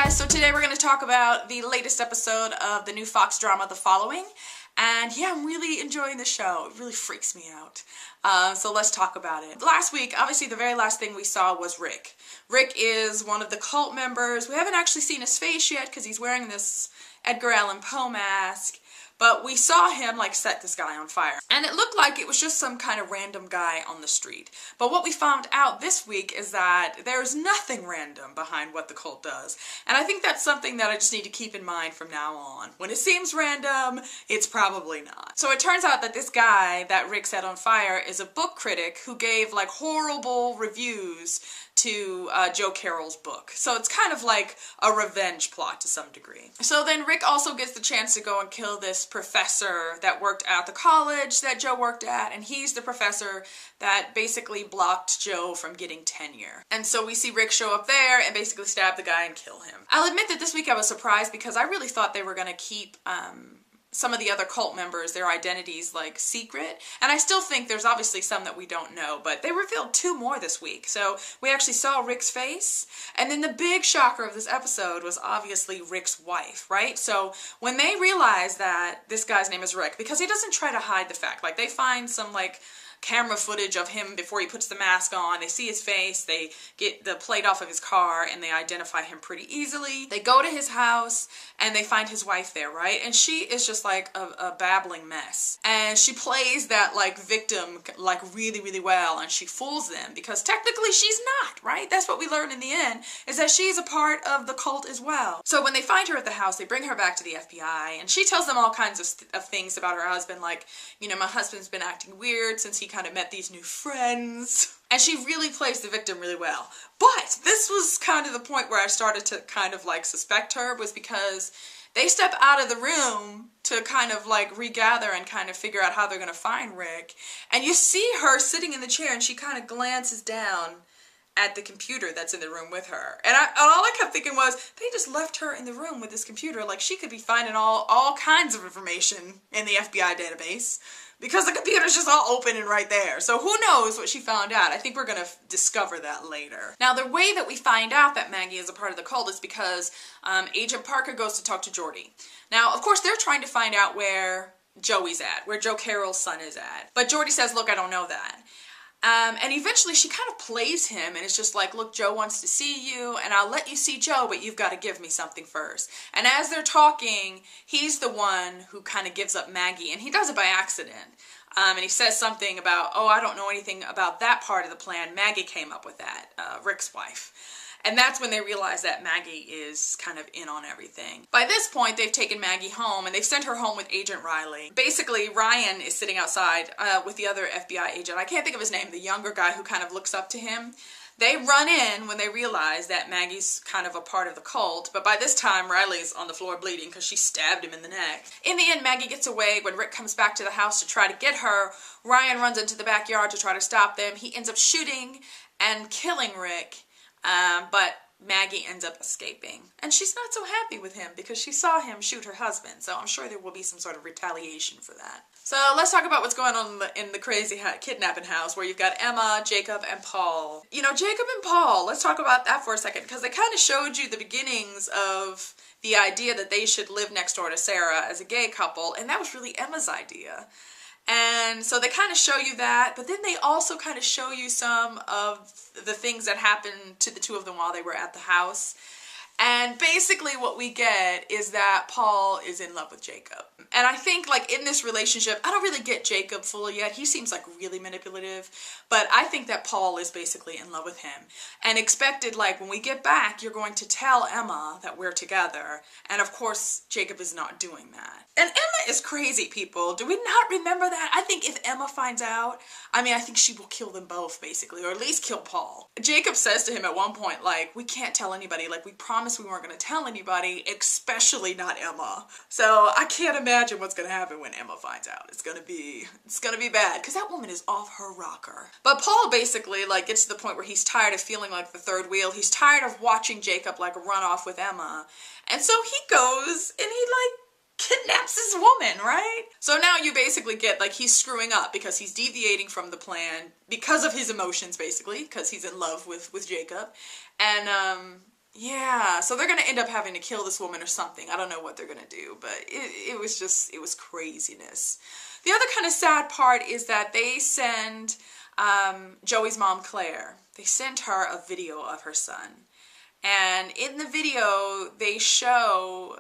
guys, so today we're going to talk about the latest episode of the new Fox drama, The Following. And yeah, I'm really enjoying the show. It really freaks me out. So let's talk about it. Last week, obviously the very last thing we saw was Rick. Rick is one of the cult members. We haven't actually seen his face yet because he's wearing this Edgar Allan Poe mask. But we saw him like set this guy on fire. And it looked like it was just some kind of random guy on the street. But what we found out this week is that there's nothing random behind what the cult does. And I think that's something that I just need to keep in mind from now on. When it seems random, it's probably not. So it turns out that this guy that Rick set on fire is a book critic who gave like horrible reviews to Joe Carroll's book. So it's kind of like a revenge plot to some degree. So then Rick also gets the chance to go and kill this professor that worked at the college that Joe worked at, and he's the professor that basically blocked Joe from getting tenure. And so we see Rick show up there and basically stab the guy and kill him. I'll admit that this week I was surprised because I really thought they were gonna keep some of the other cult members, their identities, like, secret. And I still think there's obviously some that we don't know, but they revealed 2 more this week. So we actually saw Rick's face, and then the big shocker of this episode was obviously Rick's wife, right? So when they realize that this guy's name is Rick, because he doesn't try to hide the fact, like, they find some, like, camera footage of him before he puts the mask on. They see his face, they get the plate off of his car, and they identify him pretty easily. They go to his house, and they find his wife there, right? And she is just like a babbling mess. And she plays that like victim like really, really well, and she fools them because technically she's not, right? That's what we learn in the end, is that she's a part of the cult as well. So when they find her at the house, they bring her back to the FBI, and she tells them all kinds of things about her husband, like, you know, my husband's been acting weird since he kind of met these new friends. And she really plays the victim really well. But this was kind of the point where I started to kind of like suspect her, was because they step out of the room to kind of like regather and kind of figure out how they're going to find Rick. And you see her sitting in the chair, and she kind of glances down at the computer that's in the room with her. And all I kept thinking was, they just left her in the room with this computer. Like, she could be finding all kinds of information in the FBI database, because the computer's just all open and right there. So who knows what she found out? I think we're gonna discover that later. Now, the way that we find out that Maggie is a part of the cult is because Agent Parker goes to talk to Jordy. Now, of course, they're trying to find out where Joey's at, where Joe Carroll's son is at. But Jordy says, look, I don't know that. And eventually she kind of plays him, and it's just like, look, Joe wants to see you, and I'll let you see Joe, but you've got to give me something first. And as they're talking, he's the one who kind of gives up Maggie, and he does it by accident. And he says something about, oh, I don't know anything about that part of the plan. Maggie came up with that, Rick's wife. And that's when they realize that Maggie is kind of in on everything. By this point, they've taken Maggie home, and they've sent her home with Agent Riley. Basically, Ryan is sitting outside with the other FBI agent. I can't think of his name, the younger guy who kind of looks up to him. They run in when they realize that Maggie's kind of a part of the cult, but by this time, Riley's on the floor bleeding because she stabbed him in the neck. In the end, Maggie gets away. When Rick comes back to the house to try to get her, Ryan runs into the backyard to try to stop them. He ends up shooting and killing Rick. But Maggie ends up escaping. And she's not so happy with him because she saw him shoot her husband, so I'm sure there will be some sort of retaliation for that. So let's talk about what's going on in the crazy kidnapping house, where you've got Emma, Jacob, and Paul. You know, Jacob and Paul, let's talk about that for a second, because they kind of showed you the beginnings of the idea that they should live next door to Sarah as a gay couple, and that was really Emma's idea. And so they kind of show you that, but then they also kind of show you some of the things that happened to the two of them while they were at the house. And basically what we get is that Paul is in love with Jacob. And I think, like, in this relationship, I don't really get Jacob fully yet. He seems like really manipulative. But I think that Paul is basically in love with him. And expected, like, when we get back, you're going to tell Emma that we're together. And of course, Jacob is not doing that. And Emma is crazy, people. Do we not remember that? I think if Emma finds out, I mean, I think she will kill them both, basically. Or at least kill Paul. Jacob says to him at one point, like, we can't tell anybody. Like, we promised we weren't going to tell anybody, especially not Emma. So I can't imagine what's going to happen when Emma finds out. It's going to be bad, because that woman is off her rocker. But Paul basically, like, gets to the point where he's tired of feeling like the third wheel. He's tired of watching Jacob, like, run off with Emma. And so he goes and he, like, kidnaps this woman, right? So now you basically get, like, he's screwing up because he's deviating from the plan because of his emotions, basically, because he's in love with Jacob. And Yeah, so they're gonna end up having to kill this woman or something. I don't know what they're gonna do, but it was craziness. The other kind of sad part is that they send Joey's mom, Claire, they send her a video of her son. And in the video, they show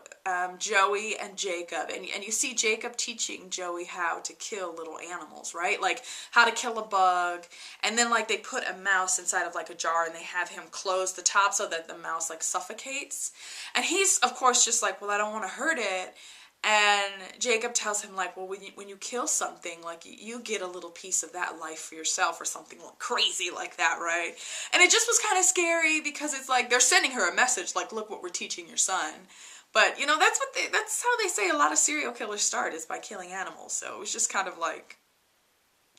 Joey and Jacob, and you see Jacob teaching Joey how to kill little animals, right? Like how to kill a bug, and then like they put a mouse inside of like a jar, and they have him close the top so that the mouse like suffocates. And he's of course just like, well, I don't want to hurt it. And Jacob tells him like, well, when you kill something, like you get a little piece of that life for yourself or something crazy like that, right? And it just was kind of scary because it's like they're sending her a message like, look what we're teaching your son. But you know, that's how they say a lot of serial killers start, is by killing animals. So it was just kind of like,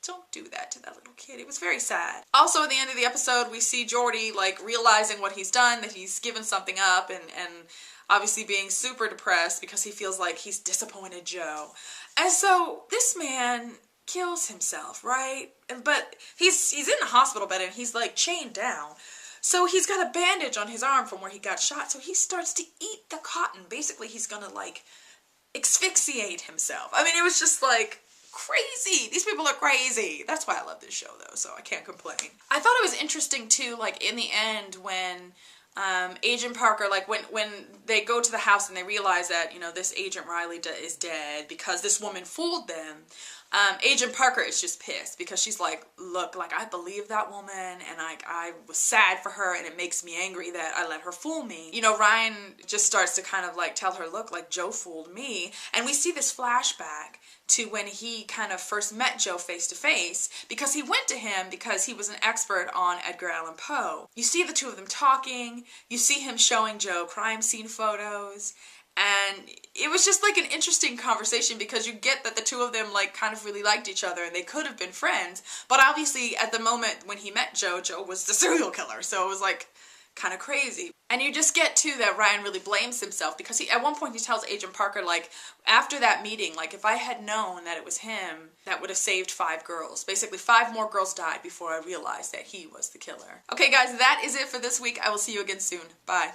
don't do that to that little kid. It was very sad. Also, at the end of the episode, we see Jordy like realizing what he's done, that he's given something up, and obviously being super depressed because he feels like he's disappointed Joe. And so this man kills himself, right? But he's in the hospital bed and he's like chained down. So he's got a bandage on his arm from where he got shot. So he starts to eat the cotton. Basically, he's gonna like asphyxiate himself. I mean, it was just like crazy. These people are crazy. That's why I love this show though, so I can't complain. I thought it was interesting too, like in the end when Agent Parker, like when they go to the house and they realize that, you know, this Agent Riley is dead because this woman fooled them, Agent Parker is just pissed because she's like, look, like I believe that woman and I was sad for her and it makes me angry that I let her fool me. You know, Ryan just starts to kind of like tell her, look, like Joe fooled me. And we see this flashback to when he kind of first met Joe face to face, because he went to him because he was an expert on Edgar Allan Poe. You see the two of them talking, you see him showing Joe crime scene photos, and it was just like an interesting conversation because you get that the two of them like kind of really liked each other and they could have been friends, but obviously at the moment when he met Joe, Joe was the serial killer, so it was like kind of crazy. And you just get too that Ryan really blames himself because he, at one point he tells Agent Parker, like, after that meeting, like if I had known that it was him, that would have saved 5 girls. Basically 5 more girls died before I realized that he was the killer. Okay guys, that is it for this week. I will see you again soon. Bye.